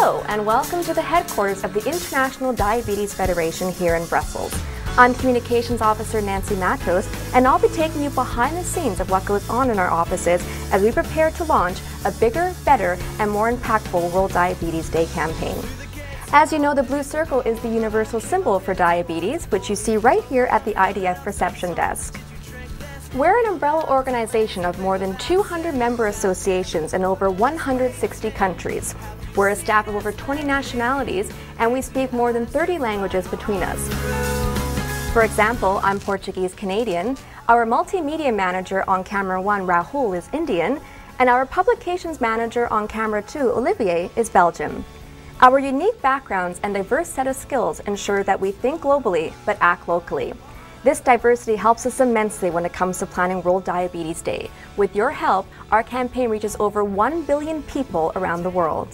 Hello, and welcome to the headquarters of the International Diabetes Federation here in Brussels. I'm Communications Officer Nancy Matros, and I'll be taking you behind the scenes of what goes on in our offices as we prepare to launch a bigger, better, and more impactful World Diabetes Day campaign. As you know, the blue circle is the universal symbol for diabetes, which you see right here at the IDF reception desk. We're an umbrella organization of more than 200 member associations in over 160 countries. We're a staff of over 20 nationalities, and we speak more than 30 languages between us. For example, I'm Portuguese Canadian, our multimedia manager on camera 1, Rahul, is Indian, and our publications manager on camera 2, Olivier, is Belgium. Our unique backgrounds and diverse set of skills ensure that we think globally but act locally. This diversity helps us immensely when it comes to planning World Diabetes Day. With your help, our campaign reaches over 1 billion people around the world.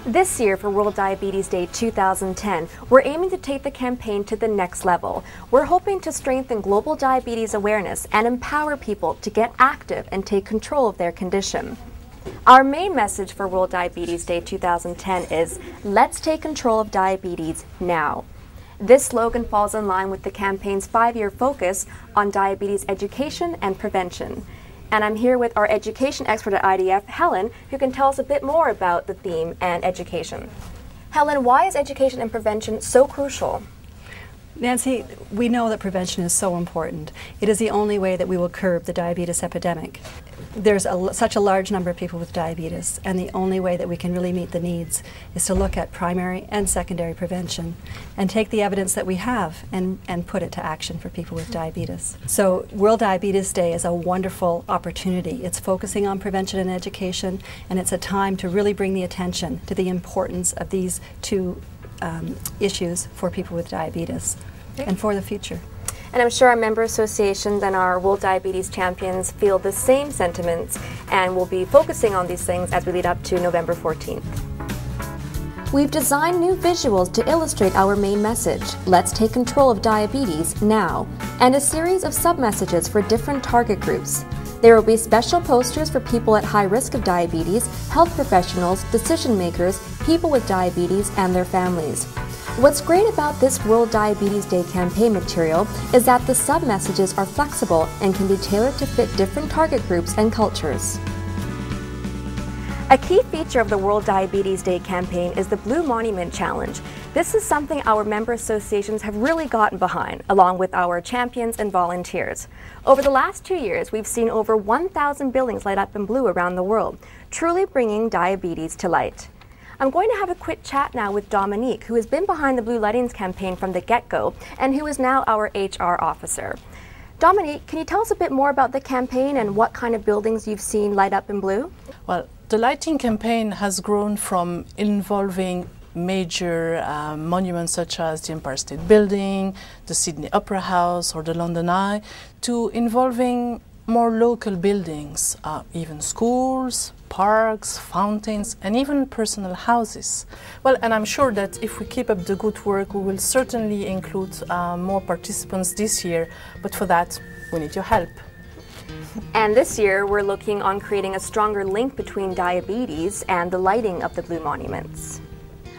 This year for World Diabetes Day 2010, we're aiming to take the campaign to the next level. We're hoping to strengthen global diabetes awareness and empower people to get active and take control of their condition. Our main message for World Diabetes Day 2010 is, let's take control of diabetes now. This slogan falls in line with the campaign's 5-year focus on diabetes education and prevention. And I'm here with our education expert at IDF, Helen, who can tell us a bit more about the theme and education. Helen, why is education and prevention so crucial? Nancy, we know that prevention is so important. It is the only way that we will curb the diabetes epidemic. There's such a large number of people with diabetes, and the only way that we can really meet the needs is to look at primary and secondary prevention and take the evidence that we have and put it to action for people with diabetes. So World Diabetes Day is a wonderful opportunity. It's focusing on prevention and education, and it's a time to really bring the attention to the importance of these two issues for people with diabetes and for the future. And I'm sure our member associations and our World Diabetes champions feel the same sentiments, and we'll be focusing on these things as we lead up to November 14th. We've designed new visuals to illustrate our main message, let's take control of diabetes now, and a series of sub-messages for different target groups. There will be special posters for people at high risk of diabetes, health professionals, decision makers, people with diabetes, and their families. What's great about this World Diabetes Day campaign material is that the sub-messages are flexible and can be tailored to fit different target groups and cultures. A key feature of the World Diabetes Day campaign is the Blue Monument Challenge. This is something our member associations have really gotten behind, along with our champions and volunteers. Over the last 2 years, we've seen over 1,000 buildings light up in blue around the world, truly bringing diabetes to light. I'm going to have a quick chat now with Dominique, who has been behind the Blue Lightings campaign from the get-go and who is now our HR officer. Dominique, can you tell us a bit more about the campaign and what kind of buildings you've seen light up in blue? Well, the lighting campaign has grown from involving major monuments such as the Empire State Building, the Sydney Opera House or the London Eye, to involving more local buildings, even schools, parks, fountains, and even personal houses. Well, and I'm sure that if we keep up the good work, we will certainly include more participants this year, but for that, we need your help. And this year, we're looking on creating a stronger link between diabetes and the lighting of the blue monuments.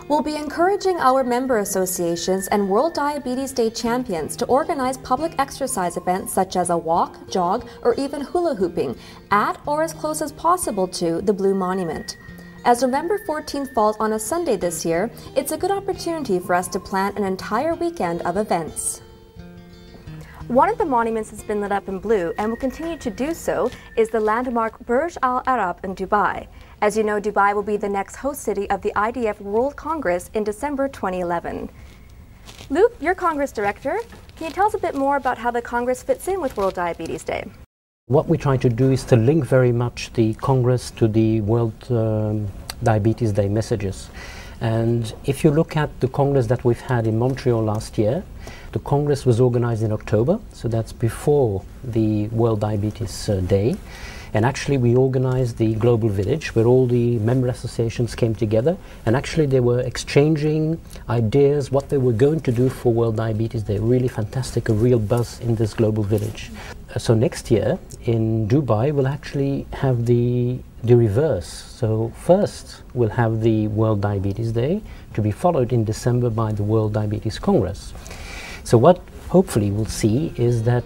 We'll be encouraging our member associations and World Diabetes Day champions to organize public exercise events such as a walk, jog, or even hula hooping at or as close as possible to the Blue Monument. As November 14th falls on a Sunday this year, it's a good opportunity for us to plan an entire weekend of events. One of the monuments that's been lit up in blue and will continue to do so is the landmark Burj Al Arab in Dubai. As you know, Dubai will be the next host city of the IDF World Congress in December 2011. Luke, you're Congress Director. Can you tell us a bit more about how the Congress fits in with World Diabetes Day? What we try to do is to link very much the Congress to the World Diabetes Day messages. And if you look at the Congress that we've had in Montreal last year, the Congress was organized in October, so that's before the World Diabetes Day. And actually we organized the Global Village where all the member associations came together, and actually they were exchanging ideas what they were going to do for World Diabetes Day. Really fantastic, a real buzz in this Global Village. So next year in Dubai we'll actually have the the reverse. So first we'll have the World Diabetes Day, to be followed in December by the World Diabetes Congress. So what hopefully we'll see is that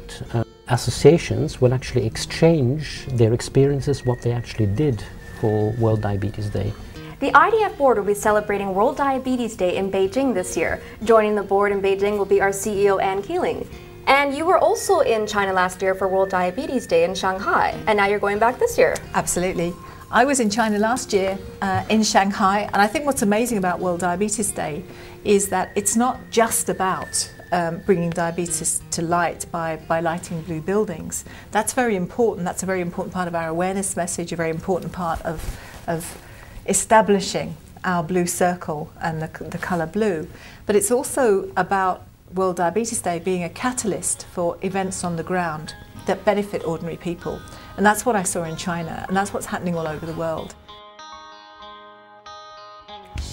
associations will actually exchange their experiences, what they actually did for World Diabetes Day. The IDF board will be celebrating World Diabetes Day in Beijing this year. Joining the board in Beijing will be our CEO, Ann Keeling. And you were also in China last year for World Diabetes Day in Shanghai, and now you're going back this year. Absolutely. I was in China last year in Shanghai, and I think what's amazing about World Diabetes Day is that it's not just about bringing diabetes to light by lighting blue buildings. That's very important. That's a very important part of our awareness message, a very important part of establishing our blue circle and the colour blue. But it's also about World Diabetes Day being a catalyst for events on the ground that benefit ordinary people. And that's what I saw in China, and that's what's happening all over the world.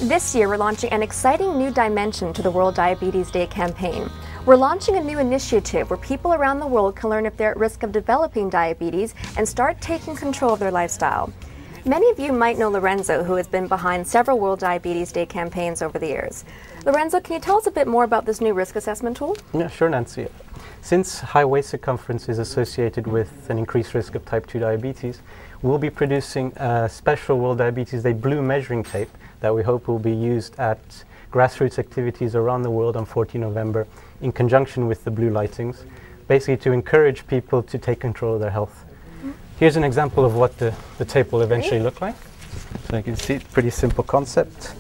This year, we're launching an exciting new dimension to the World Diabetes Day campaign. We're launching a new initiative where people around the world can learn if they're at risk of developing diabetes and start taking control of their lifestyle. Many of you might know Lorenzo, who has been behind several World Diabetes Day campaigns over the years. Lorenzo, can you tell us a bit more about this new risk assessment tool? Yeah, sure, Nancy. Since high waist circumference is associated with an increased risk of type 2 diabetes, we'll be producing a special World Diabetes Day blue measuring tape that we hope will be used at grassroots activities around the world on 14 November in conjunction with the blue lightings, basically to encourage people to take control of their health. Here's an example of what the tape will eventually look like. So you can see, pretty simple concept.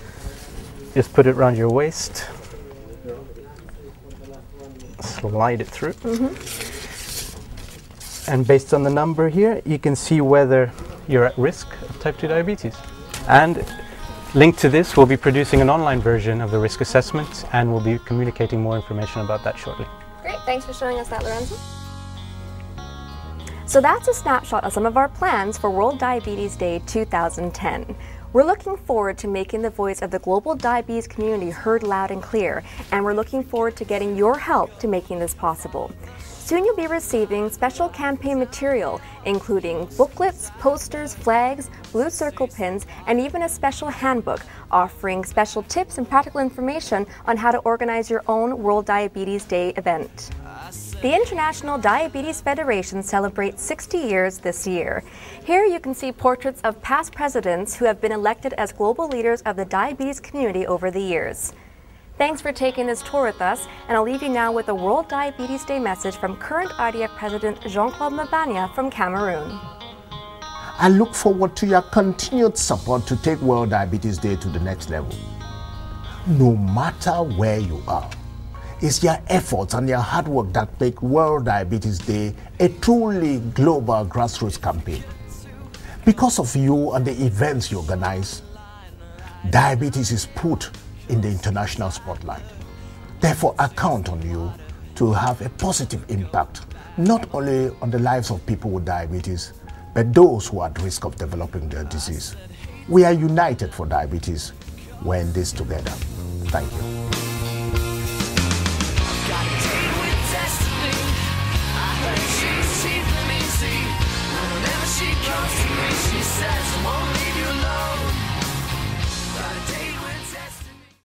Just put it around your waist, slide it through, and based on the number here, you can see whether you're at risk of type 2 diabetes. And linked to this, we'll be producing an online version of the risk assessment, and we'll be communicating more information about that shortly. Great, thanks for showing us that, Lorenzo. So that's a snapshot of some of our plans for World Diabetes Day 2010. We're looking forward to making the voice of the global diabetes community heard loud and clear, and we're looking forward to getting your help to making this possible. Soon you'll be receiving special campaign material, including booklets, posters, flags, blue circle pins, and even a special handbook offering special tips and practical information on how to organize your own World Diabetes Day event. The International Diabetes Federation celebrates 60 years this year. Here you can see portraits of past presidents who have been elected as global leaders of the diabetes community over the years. Thanks for taking this tour with us, and I'll leave you now with a World Diabetes Day message from current IDF President Jean-Claude Mabania from Cameroon. I look forward to your continued support to take World Diabetes Day to the next level. No matter where you are, it's your efforts and your hard work that make World Diabetes Day a truly global grassroots campaign. Because of you and the events you organize, diabetes is put in the international spotlight. Therefore, I count on you to have a positive impact, not only on the lives of people with diabetes, but those who are at risk of developing their disease. We are united for diabetes. We're in this together. Thank you.